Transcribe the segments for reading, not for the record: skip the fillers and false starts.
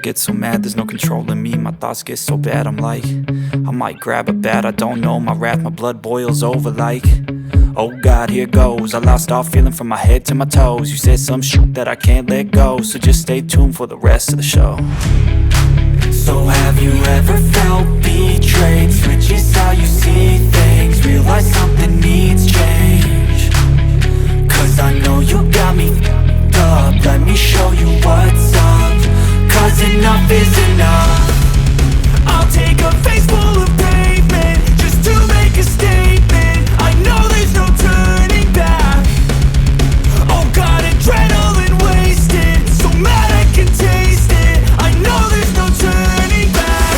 get so mad, there's no controlling me. My thoughts get so bad, I'm like, I might grab a bat, I don't know. My wrath, my blood boils over like, oh God, here goes. I lost all feeling from my head to my toes. You said some shit that I can't let go, so just stay tuned for the rest of the show. So have you ever felt betrayed? Switches how you see things, realize something needs change. Cause I know you got me f***ed up, let me show you what's up. Cause enough is enough. I'll take a face full of pavement just to make a statement. I know there's no turning back. Oh God, adrenaline wasted, so mad I can taste it. I know there's no turning back.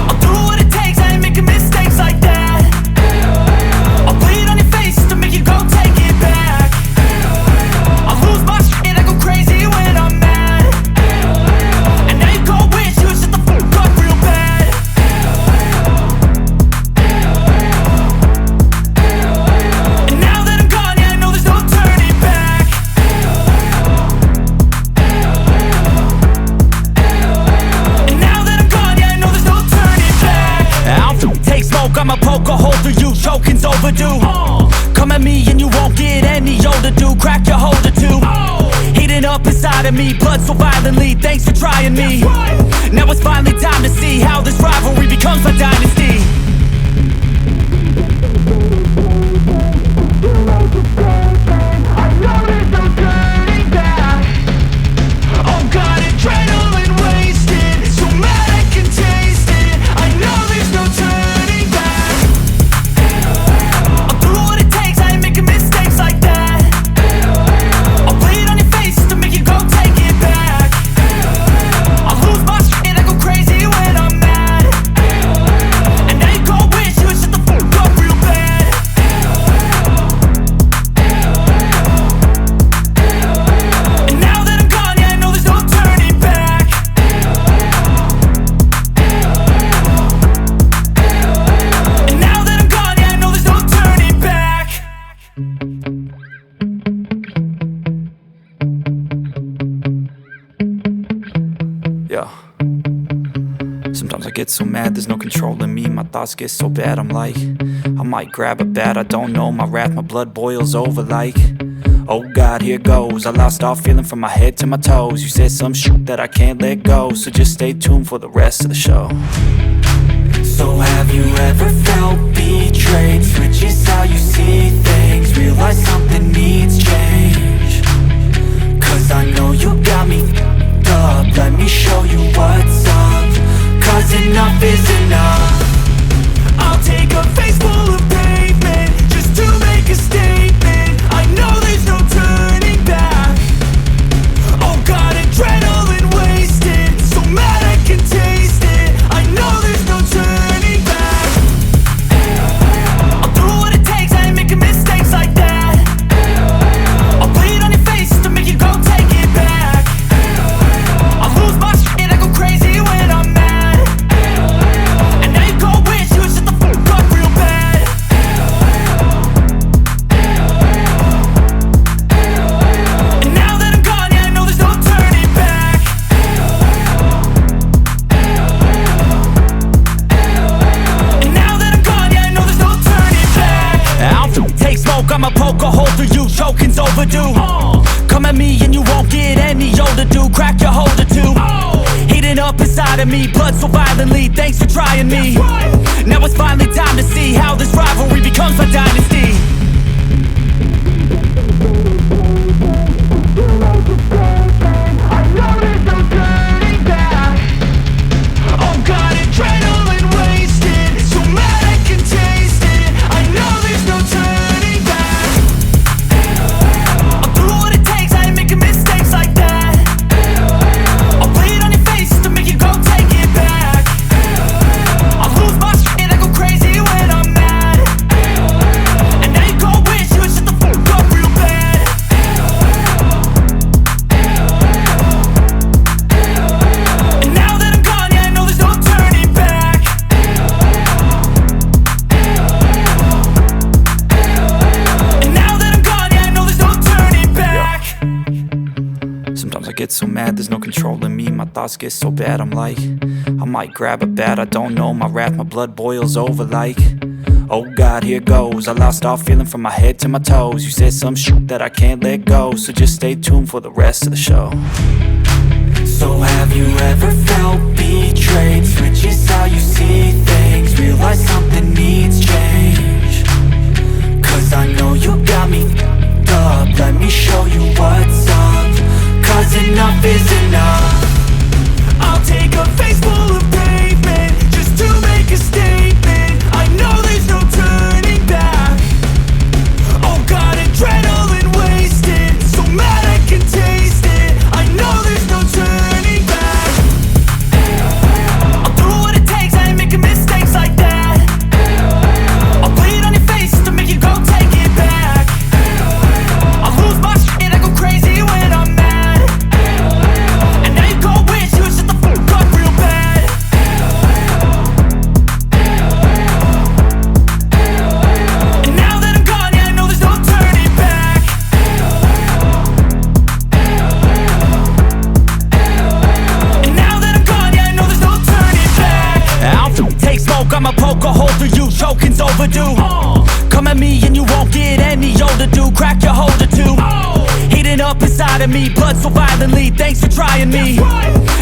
I'll do what it takes, I ain't making mistakes like that. I'll bleed on your face to make you go take it back. I'll lose my shit, I go crazy when I'm mad. And now you go wish you would shut the fuck up real bad. And now that I'm gone, yeah, I know there's no turning back. And now that I'm gone, yeah, I know there's no turning back. I don't take smoke, I'ma poke a hole through you, choking's overdue. Come at me and you won't get any older, dude. Crack your holder too. Heating up inside of me, blood so violently, thanks for trying me. Now it's finally time to see how this rivalry becomes my dynasty. I know there's no turning back. Oh God, adrenaline wasted, so mad I can taste it. I know there's no turning back. I'll do what it takes, I ain't making mistakes like that. I'll bleed on your face to make you go take it back. I'll lose my shit, I go crazy when I'm mad. And now you go wish you would shut the fuck up real bad. And now that I'm gone, yeah, I know there's no turning back. And now that I'm gone, yeah, I know there's no turning back. Yeah. Sometimes I get so mad, there's no controlling me. My thoughts get so bad, I'm like, I might grab a bat, I don't know. My wrath, my blood boils over like, oh God, here goes. I lost all feeling from my head to my toes. You said some shit that I can't let go, so just stay tuned for the rest of the show. So have you ever felt betrayed? Switches how you see things, realize something needs change. Cause I know you got me f***ed up, let me show you what's up. Cause enough is enough. I'll take a face full of pavement just to make a statement. I know there's no turning back. Oh God, adrenaline wasted, so mad I can taste it. I know there's no turning back. I'll do what it takes, I ain't making mistakes like that. I'll bleed on your face to make you go take it back. I'll lose my shit, I go crazy when I'm mad. And now you go wish you would shut the fuck up real bad. And now that I'm gone, yeah, I know there's no turning back. And now that I'm gone, yeah, I know there's no turning back. I don't take smoke, I'ma poke a hole through you, choking's overdue. Come at me and you won't get any older, dude. Crack your holder too. Heating up inside of me, blood so violently, thanks for trying me. Now it's finally time to see how this rivalry becomes my dynasty. I know there's no turning back. Oh God, adrenaline wasted, so mad I can taste it. I know there's no turning back. I'll do what it takes, I ain't making mistakes like that. I'll bleed on your face to make you go take it back. I'll lose my shit, I go crazy when I'm mad. get so mad, there's no controlling me. My thoughts get so bad, I'm like, I might grab a bat, I don't know. My wrath, my blood boils over like, oh God, here goes. I lost all feeling from my head to my toes. You said some shit that I can't let go, so just stay tuned for the rest of the show. So have you ever felt betrayed? Switches how you see things, realize something needs change. Cause I know you got me f***ed up. Let me show you what's up, cause enough is enough. I'll take a face full of pavement just to make a statement. I know there's no turning back. Oh God, adrenaline wasted, so mad I can taste it. I know there's no turning back. I'll do what it takes, I ain't making mistakes like that. I'll bleed on your face just to make you go take it back. I'll lose my shit, I go crazy when I'm mad. And now you go wish you would shut the fuck up real bad. And now that I'm gone, yeah, I know there's no turning back. And now that I'm gone, yeah, I know there's no turning back. I'll take smoke, I'ma poke a hole through you, choking's overdue. Come at me and you won't get any older, dude. Crack your holder too. Heating up inside of me, blood so violently. Thanks for trying me.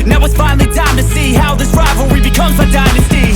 Now it's finally time to see how this rivalry becomes my dynasty.